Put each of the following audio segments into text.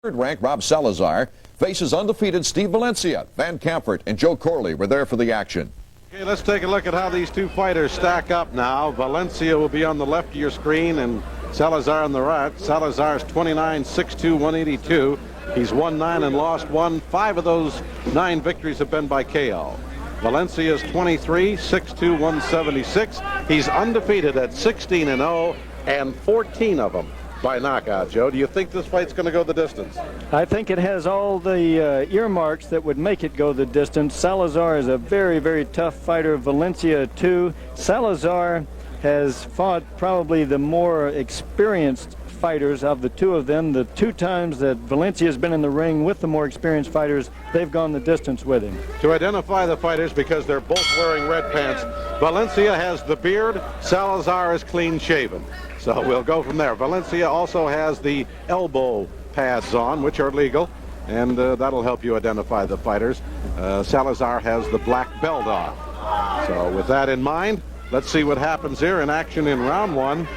Third-ranked Rob Salazar faces undefeated Steve Valencia. Van Camfort and Joe Corley were there for the action. Okay, let's take a look at how these two fighters stack up now. Valencia will be on the left of your screen and Salazar on the right. Salazar's 29, 6'2", 182. He's won 9 and lost 1. 5 of those 9 victories have been by KO. Valencia's 23, 6'2", 176. He's undefeated at 16-0 and 14 of them by knockout. Joe, do you think this fight's going to go the distance? I think it has all the earmarks that would make it go the distance. Salazar is a very, very tough fighter. Valencia, too. Salazar has fought probably the more experienced fighters of the two of them. The 2 times that Valencia has been in the ring with the more experienced fighters, they've gone the distance with him. To identify the fighters, because they're both wearing red pants, Valencia has the beard, Salazar is clean shaven. So we'll go from there. Valencia also has the elbow pads on, which are legal, and that'll help you identify the fighters. Salazar has the black belt on. So with that in mind, let's see what happens here in action in round 1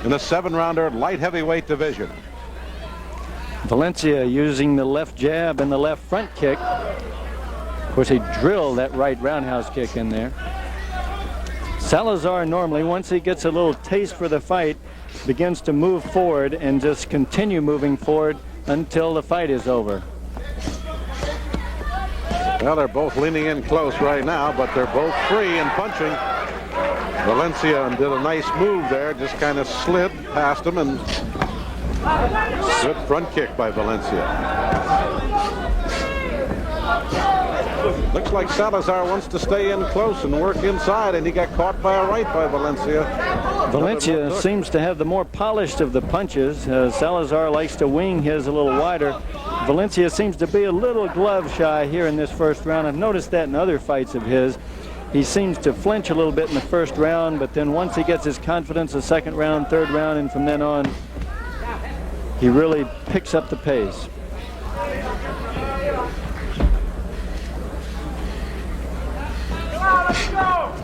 in the 7-rounder light heavyweight division. Valencia using the left jab and the left front kick. Of course, he drilled that right roundhouse kick in there. Salazar normally, once he gets a little taste for the fight, begins to move forward and just continue moving forward until the fight is over. Well, they're both leaning in close right now, but they're both free and punching. Valencia did a nice move there, just kind of slid past him, and good front kick by Valencia. Looks like Salazar wants to stay in close and work inside, and he got caught by a right by Valencia. Valencia seems to have the more polished of the punches. Salazar likes to wing his a little wider. Valencia seems to be a little glove shy here in this first round. I've noticed that in other fights of his. He seems to flinch a little bit in the first round, but then once he gets his confidence, the second round, third round, and from then on, he really picks up the pace.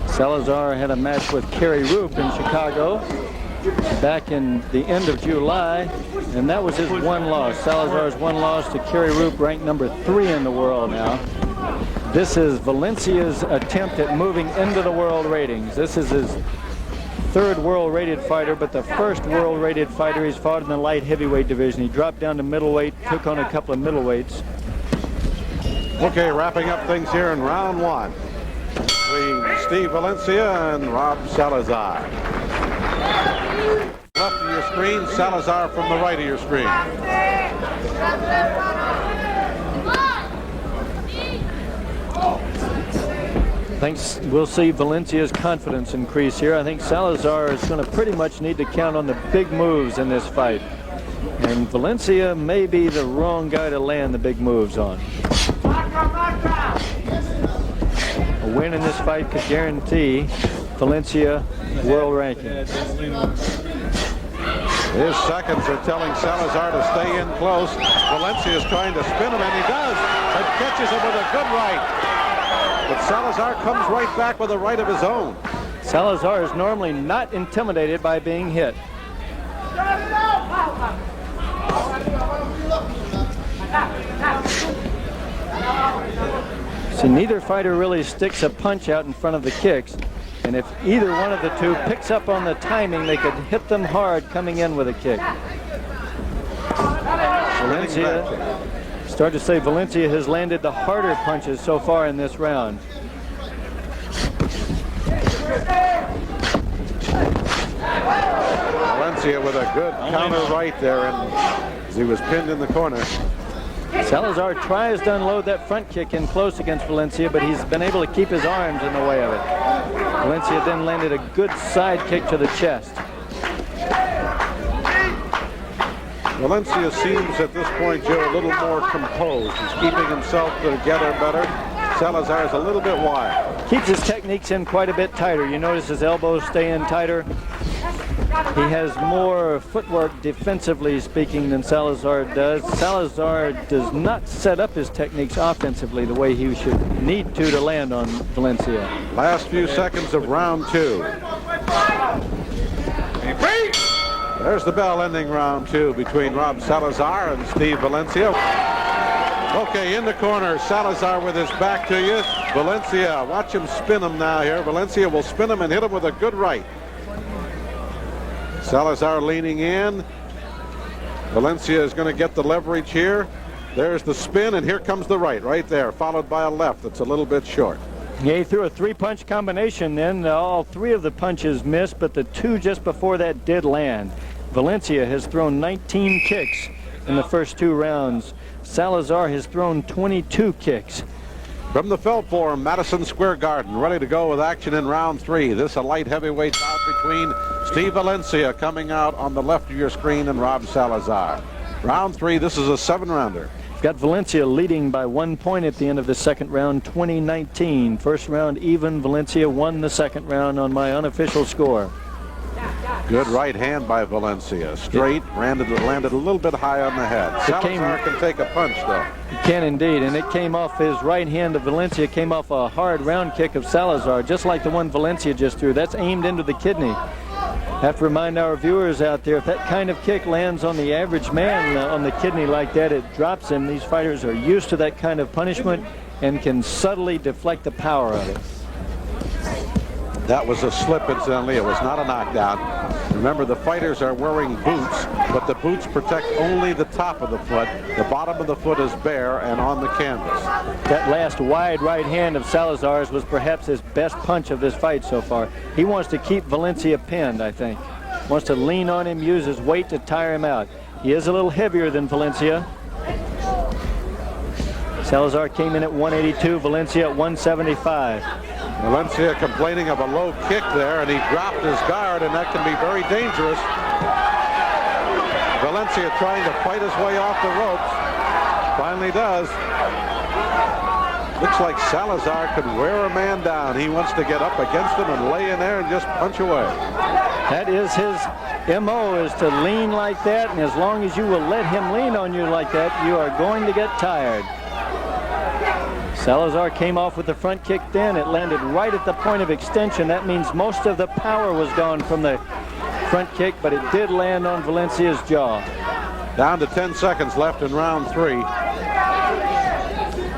Salazar had a match with Kerry Roop in Chicago back in the end of July, and that was his one loss. Salazar's one loss to Kerry Roop, ranked number 3 in the world now. This is Valencia's attempt at moving into the world ratings. This is his 3rd world rated fighter, but the 1st world rated fighter he's fought in the light heavyweight division. He dropped down to middleweight, took on a couple of middleweights. Okay, wrapping up things here in round 1 between Steve Valencia and Rob Salazar. Left of your screen, Salazar from the right of your screen. Thanks. We'll see Valencia's confidence increase here. I think Salazar is going to pretty much need to count on the big moves in this fight. And Valencia may be the wrong guy to land the big moves on. A win in this fight could guarantee Valencia world ranking. His seconds are telling Salazar to stay in close. Valencia is trying to spin him, and he does, and catches him with a good right. But Salazar comes right back with a right of his own. Salazar is normally not intimidated by being hit. See, neither fighter really sticks a punch out in front of the kicks, and if either one of the two picks up on the timing, they could hit them hard coming in with a kick. Valencia, start to say Valencia has landed the harder punches so far in this round. Valencia with a good counter right there, and as he was pinned in the corner. Salazar tries to unload that front kick in close against Valencia, but he's been able to keep his arms in the way of it. Valencia then landed a good side kick to the chest. Valencia seems at this point, Joe, a little more composed. He's keeping himself together better. Salazar is a little bit wild. Keeps his techniques in quite a bit tighter. You notice his elbows stay in tighter. He has more footwork defensively speaking than Salazar does. Salazar does not set up his techniques offensively the way he should need to land on Valencia. Last few seconds of round 2. There's the bell ending round 2 between Rob Salazar and Steve Valencia. Okay, in the corner, Salazar with his back to you. Valencia, watch him spin him now here. Valencia will spin him and hit him with a good right. Salazar leaning in. Valencia is going to get the leverage here. There's the spin, and here comes the right there, followed by a left that's a little bit short. Yeah, he threw a 3-punch combination then. All 3 of the punches missed, but the 2 just before that did land. Valencia has thrown 19 kicks in the first 2 rounds. Salazar has thrown 22 kicks. From the Felt Forum, Madison Square Garden, ready to go with action in round 3. This a light heavyweight bout between Steve Valencia coming out on the left of your screen and Rob Salazar. Round 3, this is a 7-rounder. We've got Valencia leading by 1 point at the end of the second round, 20-19. First round even. Valencia won the second round on my unofficial score. Good right hand by Valencia. Straight, landed a little bit high on the head. Salazar can take a punch, though. He can indeed, and it came off his right hand of Valencia, came off a hard round kick of Salazar, just like the one Valencia just threw. That's aimed into the kidney. I have to remind our viewers out there, if that kind of kick lands on the average man on the kidney like that, it drops him. These fighters are used to that kind of punishment and can subtly deflect the power of it. That was a slip, incidentally. It was not a knockdown. Remember, the fighters are wearing boots, but the boots protect only the top of the foot. The bottom of the foot is bare and on the canvas. That last wide right hand of Salazar's was perhaps his best punch of this fight so far. He wants to keep Valencia pinned, I think. Wants to lean on him, use his weight to tire him out. He is a little heavier than Valencia. Salazar came in at 182, Valencia at 175. Valencia complaining of a low kick there, and he dropped his guard, and that can be very dangerous. Valencia trying to fight his way off the ropes. Finally does. Looks like Salazar could wear a man down. He wants to get up against him and lay in there and just punch away. That is his MO, is to lean like that, and as long as you will let him lean on you like that, you are going to get tired. Salazar came off with the front kick then. It landed right at the point of extension. That means most of the power was gone from the front kick, but it did land on Valencia's jaw. Down to 10 seconds left in round 3.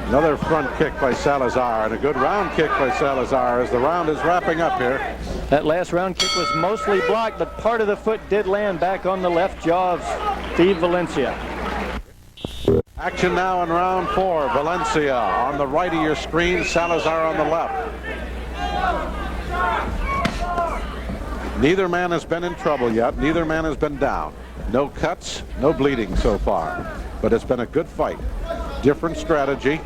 Another front kick by Salazar, and a good round kick by Salazar as the round is wrapping up here. That last round kick was mostly blocked, but part of the foot did land back on the left jaw of Steve Valencia. Action now in round 4. Valencia on the right of your screen, Salazar on the left. Neither man has been in trouble yet. Neither man has been down. No cuts, no bleeding so far. But it's been a good fight. Different strategy.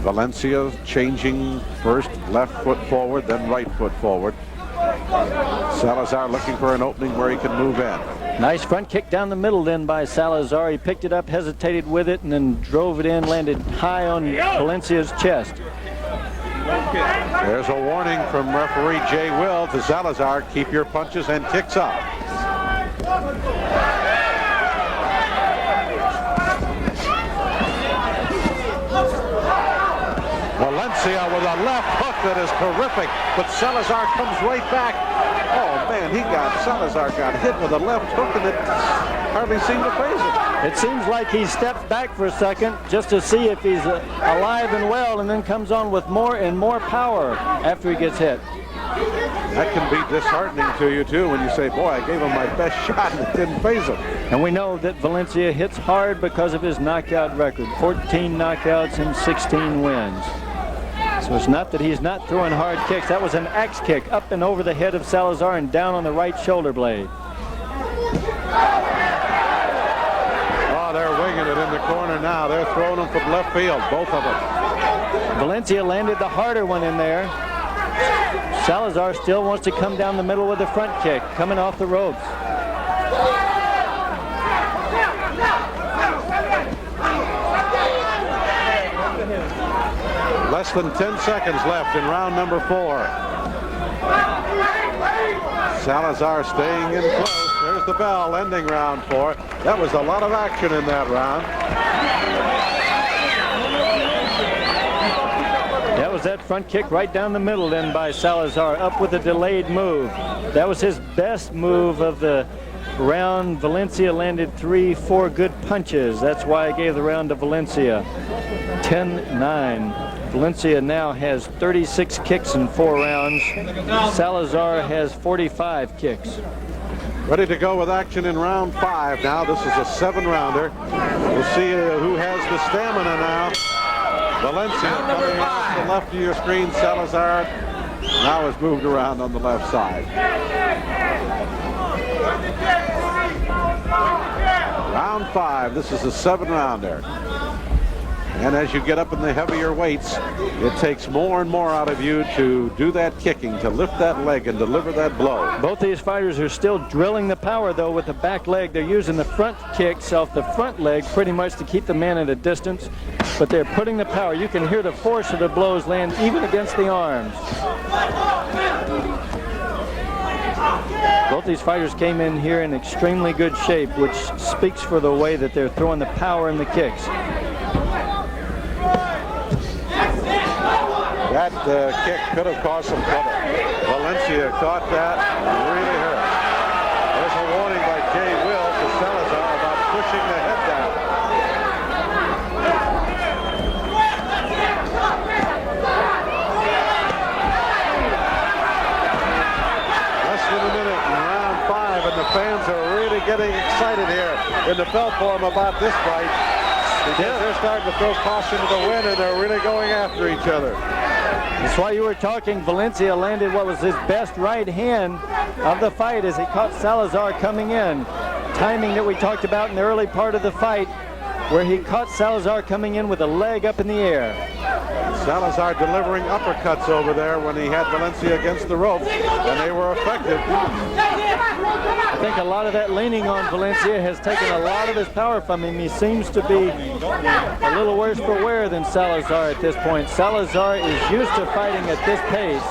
Valencia changing first left foot forward, then right foot forward. Salazar looking for an opening where he can move in. Nice front kick down the middle then by Salazar. He picked it up, hesitated with it, and then drove it in, landed high on Valencia's chest. There's a warning from referee Jay Will to Salazar. Keep your punches and kicks up. Valencia with a left hook that is terrific, but Salazar comes right back. Oh man, Salazar got hit with a left hook, and it hardly seemed to phase him. It seems like he steps back for a second just to see if he's alive and well, and then comes on with more and more power after he gets hit. That can be disheartening to you too when you say, boy, I gave him my best shot and it didn't phase him. And we know that Valencia hits hard because of his knockout record. 14 knockouts and 16 wins. So it's not that he's not throwing hard kicks. That was an axe kick up and over the head of Salazar and down on the right shoulder blade. Oh, they're winging it in the corner now. They're throwing them from left field, both of them. Valencia landed the harder one in there. Salazar still wants to come down the middle with a front kick, coming off the ropes. Less than 10 seconds left in round number 4. Salazar staying in close. There's the bell ending round 4. That was a lot of action in that round. That was was that front kick right down the middle then by Salazar, up with a delayed move. That was his best move of the round. Valencia landed 3-4 good punches. That's why I gave the round to Valencia. 10-9. Valencia now has 36 kicks in 4 rounds. Salazar has 45 kicks. Ready to go with action in round 5 now. This is a 7-rounder. We'll see who has the stamina now. Valencia coming off the left of your screen. Salazar now has moved around on the left side. Round 5. This is a 7-rounder. And as you get up in the heavier weights, it takes more and more out of you to do that kicking, to lift that leg and deliver that blow. Both these fighters are still drilling the power, though, with the back leg. They're using the front kicks off the front leg pretty much to keep the man at a distance, but they're putting the power. You can hear the force of the blows land even against the arms. Both these fighters came in here in extremely good shape, which speaks for the way that they're throwing the power in the kicks. That kick could have caused some trouble. Valencia caught that and really hurt. There's a warning by Jay Will to Salazar about pushing the head down. Less than a minute in round 5, and the fans are really getting excited here in the Felt Forum about this fight. Because they're starting to throw caution to the wind, and they're really going after each other. That's why you were talking. Valencia landed what was his best right hand of the fight as he caught Salazar coming in. Timing that we talked about in the early part of the fight, where he caught Salazar coming in with a leg up in the air. Salazar delivering uppercuts over there when he had Valencia against the ropes, and they were effective. I think a lot of that leaning on Valencia has taken a lot of his power from him. He seems to be a little worse for wear than Salazar at this point. Salazar is used to fighting at this pace.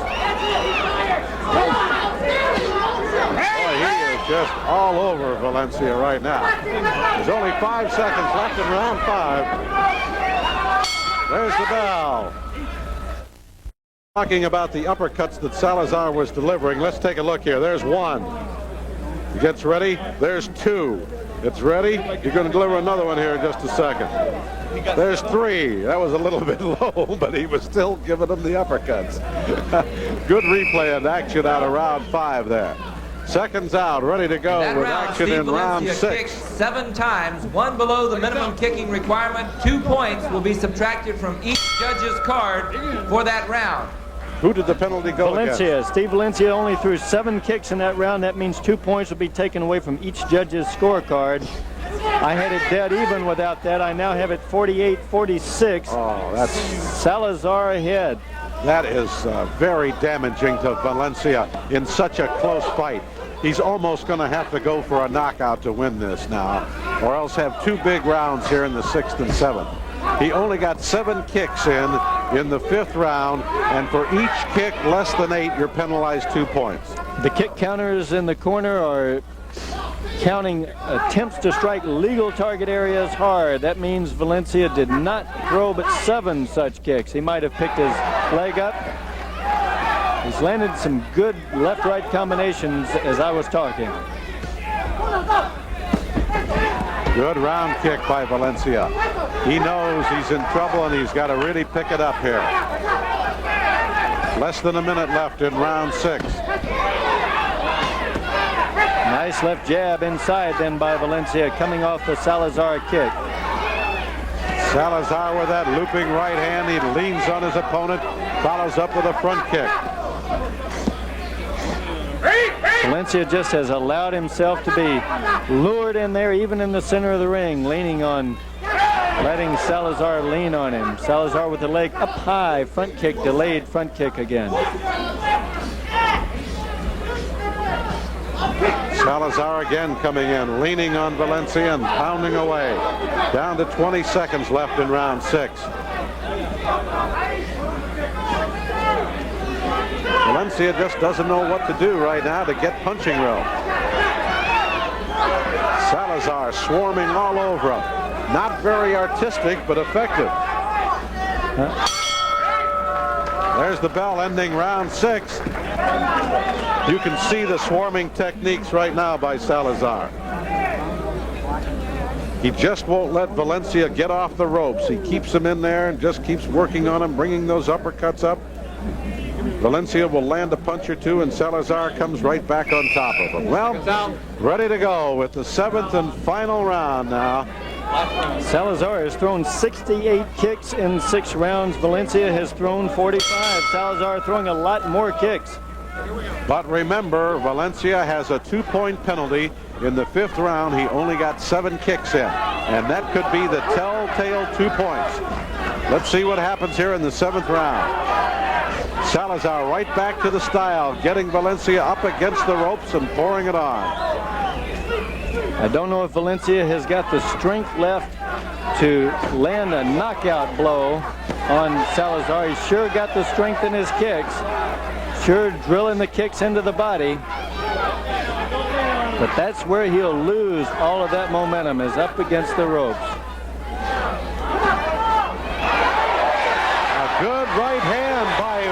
Boy, he is just all over Valencia right now. There's only 5 seconds left in round 5. There's the bell. Talking about the uppercuts that Salazar was delivering, let's take a look here. There's 1. He gets ready. There's 2. It's ready. You're going to deliver another one here in just a second. There's 3. That was a little bit low, but he was still giving them the uppercuts. Good replay and action out of round 5 there. Seconds out, ready to go with action in round 6. Kicked 7 times, 1 below the minimum kicking requirement. 2 points will be subtracted from each judge's card for that round. Who did the penalty go Valencia. against? Steve Valencia only threw 7 kicks in that round. That means 2 points will be taken away from each judge's scorecard. I had it dead even without that. I now have it 48-46. Oh, that's Salazar ahead. That is very damaging to Valencia in such a close fight. He's almost going to have to go for a knockout to win this now, or else have 2 big rounds here in the 6th and 7th. He only got 7 kicks in the 5th round, and for each kick less than 8, you're penalized 2 points. The kick counters in the corner are counting attempts to strike legal target areas hard. That means Valencia did not throw but 7 such kicks. He might have picked his leg up. He's landed some good left-right combinations as I was talking. Good round kick by Valencia. He knows he's in trouble, and he's got to really pick it up here. Less than a minute left in round 6. Nice left jab inside then by Valencia, coming off the Salazar kick. Salazar with that looping right hand. He leans on his opponent, follows up with a front kick. Valencia just has allowed himself to be lured in there, even in the center of the ring, leaning on, letting Salazar lean on him. Salazar with the leg up high, front kick, delayed front kick again. Salazar again coming in, leaning on Valencia and pounding away. Down to 20 seconds left in round 6. Valencia just doesn't know what to do right now to get punching room. Salazar swarming all over him. Not very artistic, but effective. There's the bell ending round 6. You can see the swarming techniques right now by Salazar. He just won't let Valencia get off the ropes. He keeps him in there and just keeps working on him, bringing those uppercuts up. Valencia will land a punch or two, and Salazar comes right back on top of him. Well, ready to go with the 7th and final round now. Salazar has thrown 68 kicks in 6 rounds. Valencia has thrown 45. Salazar throwing a lot more kicks. But remember, Valencia has a 2-point penalty. In the 5th round, he only got 7 kicks in, and that could be the telltale 2 points. Let's see what happens here in the 7th round. Salazar right back to the style, getting Valencia up against the ropes and pouring it on. I don't know if Valencia has got the strength left to land a knockout blow on Salazar. He's sure got the strength in his kicks, sure drilling the kicks into the body. But that's where he'll lose all of that momentum, is up against the ropes. A good right hand by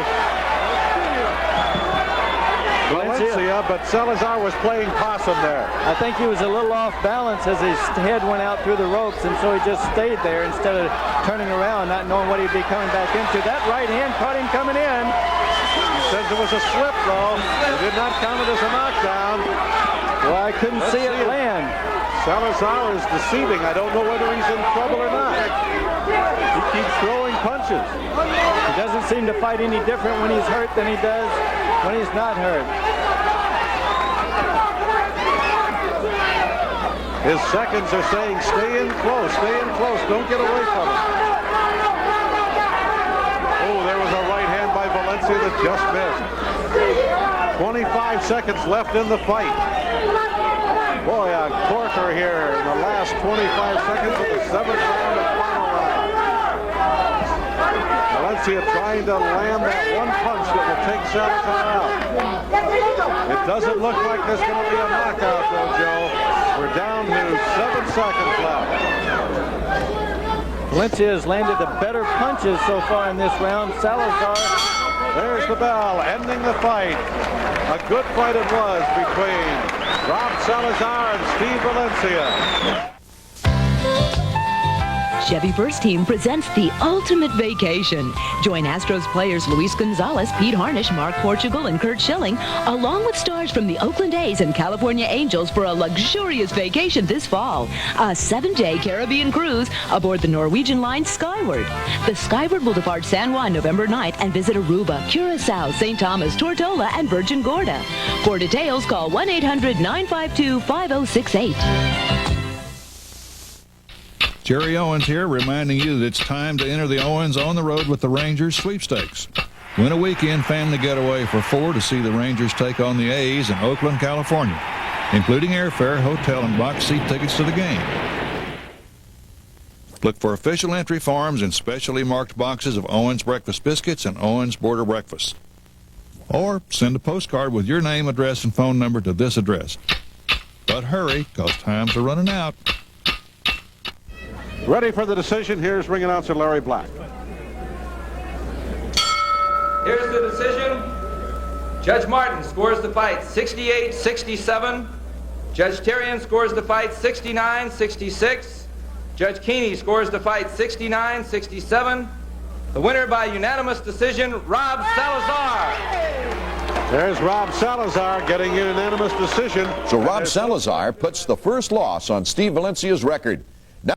Valencia, but Salazar was playing possum there. I think he was a little off balance as his head went out through the ropes, and so he just stayed there instead of turning around, not knowing what he'd be coming back into. That right hand caught him coming in. He says it was a slip, though. It did not count it as a knockdown. Well, I couldn't see it land. Salazar is deceiving. I don't know whether he's in trouble or not. He keeps throwing punches. He doesn't seem to fight any different when he's hurt than he does when he's not hurt. His seconds are saying, stay in close, don't get away from him. Oh, there was a right hand by Valencia that just missed. 25 seconds left in the fight. Boy, a corker here in the last 25 seconds of the 7th round and final round. Valencia trying to land that one punch that will take Salazar out. It doesn't look like there's going to be a knockout, though, Joe. We're down to 7 seconds left. Valencia has landed the better punches so far in this round. Salazar. There's the bell, ending the fight. A good fight it was between Rob Salazar and Steve Valencia. Chevy First Team presents the ultimate vacation. Join Astros players Luis Gonzalez, Pete Harnish, Mark Portugal, and Kurt Schilling, along with stars from the Oakland A's and California Angels for a luxurious vacation this fall. A 7-day Caribbean cruise aboard the Norwegian line Skyward. The Skyward will depart San Juan November 9th and visit Aruba, Curacao, St. Thomas, Tortola, and Virgin Gorda. For details, call 1-800-952-5068. Jerry Owens here, reminding you that it's time to enter the Owens On the Road with the Rangers sweepstakes. Win a weekend family getaway for 4 to see the Rangers take on the A's in Oakland, California, including airfare, hotel, and box seat tickets to the game. Look for official entry forms and specially marked boxes of Owens breakfast biscuits and Owens Border breakfast. Or send a postcard with your name, address, and phone number to this address. But hurry, because times are running out. Ready for the decision. Here's ring announcer Larry Black. Here's the decision. Judge Martin scores the fight 68-67. Judge Terrian scores the fight 69-66. Judge Keeney scores the fight 69-67. The winner by unanimous decision, Rob Salazar. There's Rob Salazar getting a unanimous decision. So Rob Salazar puts the first loss on Steve Valencia's record.